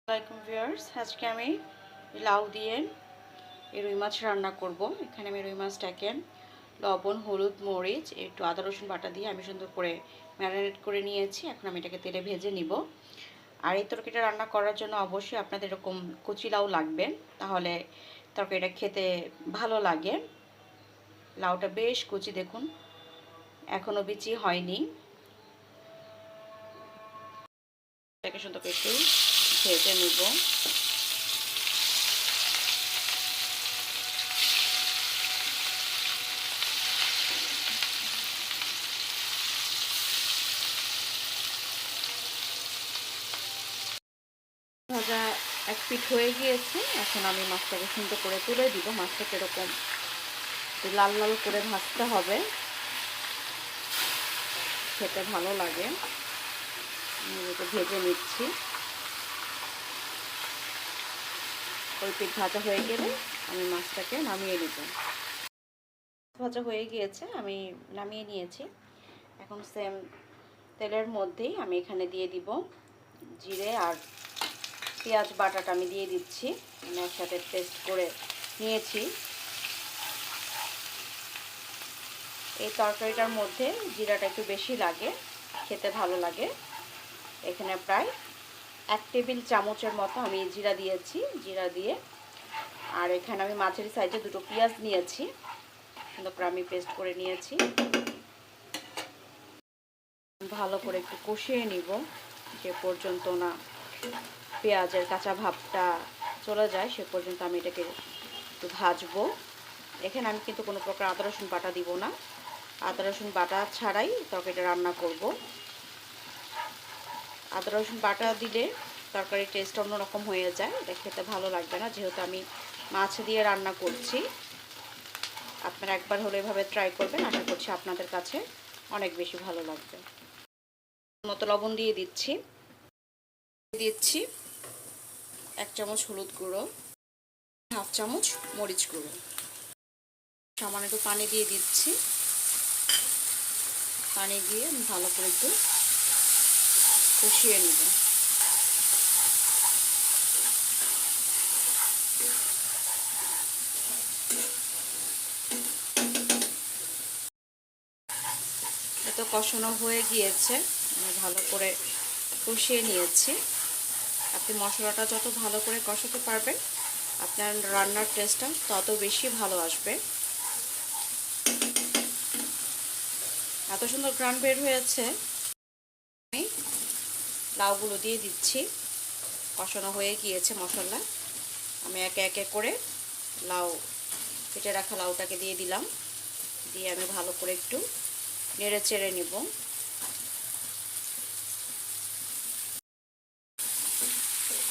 আসসালামাইকুম ভিউয়ার্স, আজকে আমি লাউ দিয়ে রুই মাছ রান্না করব। এখানে আমি রুই মাছটাকে লবণ, হলুদ, মরিচ, একটু আদা রসুন বাটা দিয়ে আমি সুন্দর করে ম্যারিনেট করে নিয়েছি। এখন আমি এটাকে তেলে ভেজে নিব। আর এই তরকারিটা রান্না করার জন্য অবশ্যই আপনাদের এরকম কচি লাউ লাগবে, তাহলে তরকারিটা খেতে ভালো লাগে। লাউটা বেশ কচি, দেখুন এখনো বিচি হয়নি। এটাকে সুন্দর করে একটু ভেজে নিব। ভাজা এক পিঠ হয়ে গিয়েছে। এখন আমি মাছটাকে সুন্দর করে তুলে দিব। মাছটাকে এরকম লাল লাল করে ভাজতে হবে, খেতে ভালো লাগে। আমি এটা ভেজে নিচ্ছি। ওই পিঠ ভাজা হয়ে গেলে আমি মাছটাকে নামিয়ে নেব। ভাজা হয়ে গিয়েছে, আমি নামিয়ে নিয়েছি। এখন সেম তেলের মধ্যেই আমি এখানে দিয়ে দিব জিরে আর পেঁয়াজ বাটাটা আমি দিয়ে দিচ্ছি। আমি একসাথে পেস্ট করে নিয়েছি। এই তরকারিটার মধ্যে জিরাটা একটু বেশি লাগে, খেতে ভালো লাগে। এখানে প্রায় 1 টেবিল চামচের মতো আমি জিরা দিয়েছি। জিরা দিয়ে আর এখানে আমি মাঝারি সাইজে 2টো পেঁয়াজ নিয়েছি, সুন্দর করে আমি পেস্ট করে নিয়েছি। ভালো করে একটু কষিয়ে নিব, যে পর্যন্ত না পেঁয়াজের কাঁচা ভাবটা চলে যায় সে পর্যন্ত আমি এটাকে একটু ভাজবো। এখানে আমি কিন্তু কোনো প্রকার আদা রসুন বাটা দিব না, আদা রসুন বাটা ছাড়াই তরকারিটা রান্না করব। আদা রসুন বাটা দিলে তরকারির টেস্ট অন্যরকম হয়ে যায়, এটা খেতে ভালো লাগবে না। যেহেতু আমি মাছ দিয়ে রান্না করছি, আপনারা একবার হলে এভাবে ট্রাই করবেন, আশা করছি আপনাদের কাছে অনেক বেশি ভালো লাগবে। মতো লবণ দিয়ে দিচ্ছি। 1 চামচ হলুদ গুঁড়ো, 1/2 চামচ মরিচ গুঁড়ো, সামান্য একটু পানি দিয়ে দিচ্ছি। পানি দিয়ে ভালো করে একটু কষিয়ে নেব। এত কষানো হয়ে গিয়েছে, আমি ভালো করে কষিয়ে নিয়েছি। আপনি মশলাটা যত ভালো করে কষাতে পারবেন, আপনার রান্নার টেস্টটা তত বেশি ভালো আসবে। এত সুন্দর ঘ্রাণ বের হয়েছে। আমি লাউগুলো দিয়ে দিচ্ছি। কষানো হয়ে গিয়েছে মশলা। আমি একে একে করে লাউ, কেটে রাখা লাউটাকে দিয়ে দিলাম। দিয়ে আমি ভালো করে একটু নেড়ে চেড়ে নেব।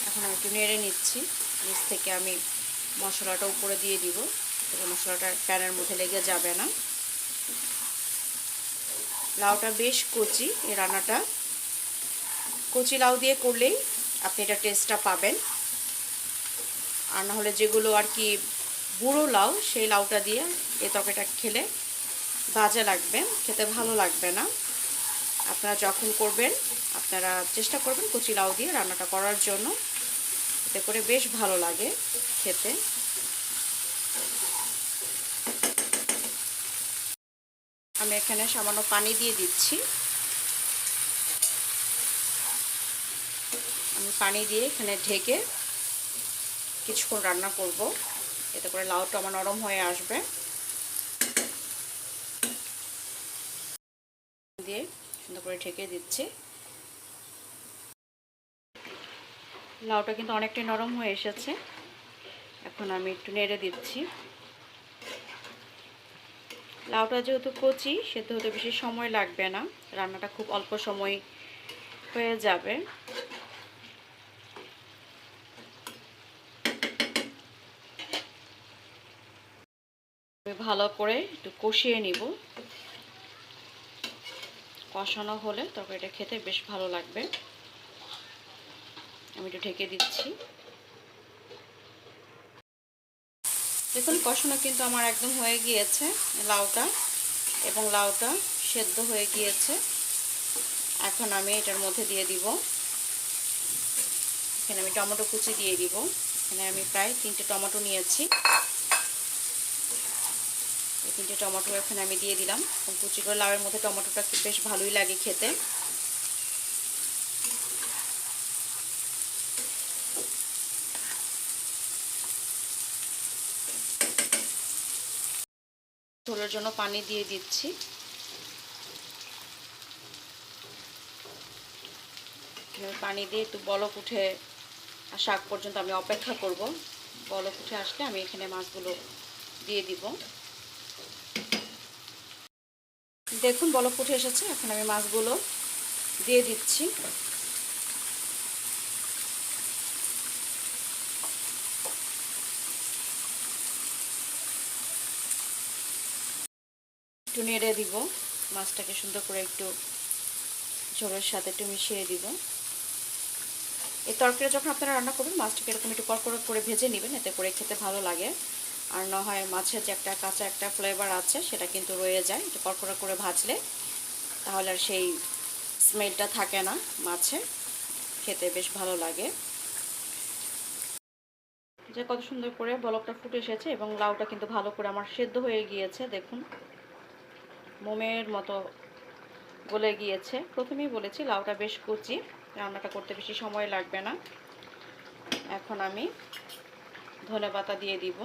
এখন আমি একটু নেড়ে নিচ্ছি। নিচ থেকে আমি মশলাটা উপরে দিয়ে দিব, মশলাটা প্যানের মধ্যে লেগে যাবে না। লাউটা বেশ কচি, এই রান্নাটা কচি লাউ দিয়ে করলেই আপনি এটা টেস্টটা পাবেন। আর না হলে যেগুলো আর কি বুড়ো লাউ, সেই লাউটা দিয়ে এই তরকারিটা খেলে বাজে লাগবে, খেতে ভালো লাগবে না। আপনারা যখন করবেন, আপনারা চেষ্টা করবেন কচি লাউ দিয়ে রান্নাটা করার জন্য, এতে করে বেশ ভালো লাগে খেতে। আমি এখানে সামান্য পানি দিয়ে দিচ্ছি। আমি পানি দিয়ে এখানে ঢেকে কিছুক্ষণ রান্না করব, এতে করে লাউটা আমার নরম হয়ে আসবে। দিয়ে সুন্দর করে ঢেকে দিচ্ছি। লাউটা কিন্তু অনেকটাই নরম হয়ে এসেছে। এখন আমি একটু নেড়ে দিচ্ছি। লাউটা যেহেতু কচি, সেদ্ধ হতে বেশি সময় লাগবে না, রান্নাটা খুব অল্প সময় হয়ে যাবে। ভালো করে একটু কষিয়ে নিব। কষানো হলে তরকারিটা খেতে বেশ ভালো লাগবে। আমি একটু ঢেকে দিচ্ছি। দেখুন কষানো কিন্তু আমার একদম হয়ে গিয়েছে লাউটা, এবং লাউটা সেদ্ধ হয়ে গিয়েছে। এখন আমি এটার মধ্যে দিয়ে দিব এখানে আমি টমেটো কুচি দিয়ে দিব। এখানে আমি প্রায় 3টে টমেটো নিয়েছি। এই 3টে টমেটো এখানে আমি দিয়ে দিলাম। কুচি করে লাউয়ের মধ্যে টমেটোটা বেশ ভালোই লাগে খেতে। ঝোলের জন্য পানি দিয়ে দিচ্ছি। পানি দিয়ে একটু বলক উঠে আসা আগ পর্যন্ত আমি অপেক্ষা করব। বলক উঠে আসলে আমি এখানে মাছগুলো দিয়ে দিব। দেখুন বলক উঠে এসেছে, এখন আমি মাছগুলো দিয়ে দিচ্ছি। একটু নেড়ে দিব, মাছটাকে সুন্দর করে একটু ঝোলের সাথে একটু মিশিয়ে দিব। এই তরকারি যখন আপনারা রান্না করবেন মাছটাকে এরকম একটু কড়কড় করে ভেজে নেবেন, এতে করে খেতে ভালো লাগে। আর না হয় মাছের যে একটা কাঁচা একটা ফ্লেভার আছে সেটা কিন্তু রয়ে যায়। একটু কড়কড়া করে ভাজলে তাহলে আর সেই স্মেলটা থাকে না, মাছে খেতে বেশ ভালো লাগে। যে কত সুন্দর করে বলকটা ফুটে এসেছে এবং লাউটা কিন্তু ভালো করে আমার সেদ্ধ হয়ে গিয়েছে। দেখুন মোমের মতো গলে গিয়েছে। প্রথমেই বলেছি লাউটা বেশ কচি, রান্নাটা করতে বেশি সময় লাগবে না। এখন আমি ধনেপাতা দিয়ে দিব।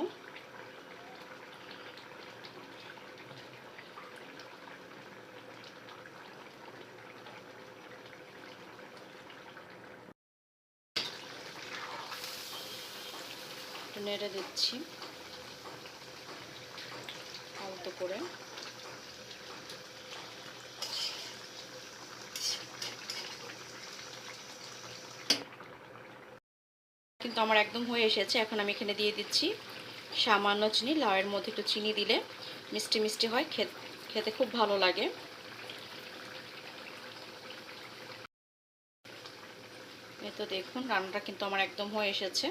একটু নেড়ে দিচ্ছি আলতো করে। কিন্তু আমার একদম হয়ে এসেছে। এখন আমি এখানে দিয়ে দিচ্ছি সামান্য চিনি। লাউয়ের মধ্যে একটু চিনি দিলে মিষ্টি মিষ্টি হয়, খেতে খুব ভালো লাগে। এই তো দেখুন রান্নাটা কিন্তু আমার একদম হয়ে এসেছে।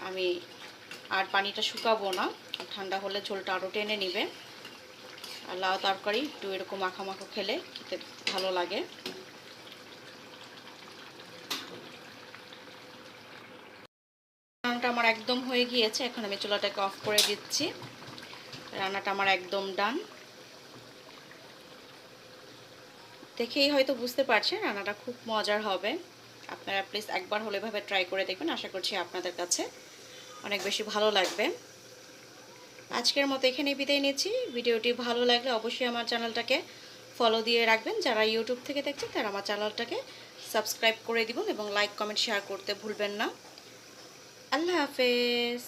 আমি আর পানিটা শুকাবো না, ঠান্ডা হলে ঝোলটা আরও টেনে নিবে। আর লাউ তরকারি একটু এরকম মাখা মাখো খেলে খেতে ভালো লাগে। রান্নাটা আমার একদম হয়ে গিয়েছে, এখন আমি চুলাটাকে অফ করে দিচ্ছি। রান্নাটা আমার একদম ডান। দেখেই হয়তো বুঝতে পারছেন রান্নাটা খুব মজার হবে। আপনারা প্লিজ একবার হলে এভাবে ট্রাই করে দেখবেন, আশা করছি আপনাদের কাছে অনেক বেশি ভালো লাগবে। আজকের মতো এখানেই বিদায় নিচ্ছি। ভিডিওটি ভালো লাগলে অবশ্যই আমার চ্যানেলটাকে ফলো দিয়ে রাখবেন। যারা ইউটিউব থেকে দেখছেন তারা আমার চ্যানেলটাকে সাবস্ক্রাইব করে দিবেন এবং লাইক কমেন্ট শেয়ার করতে ভুলবেন না। আল্লাহ হাফেজ।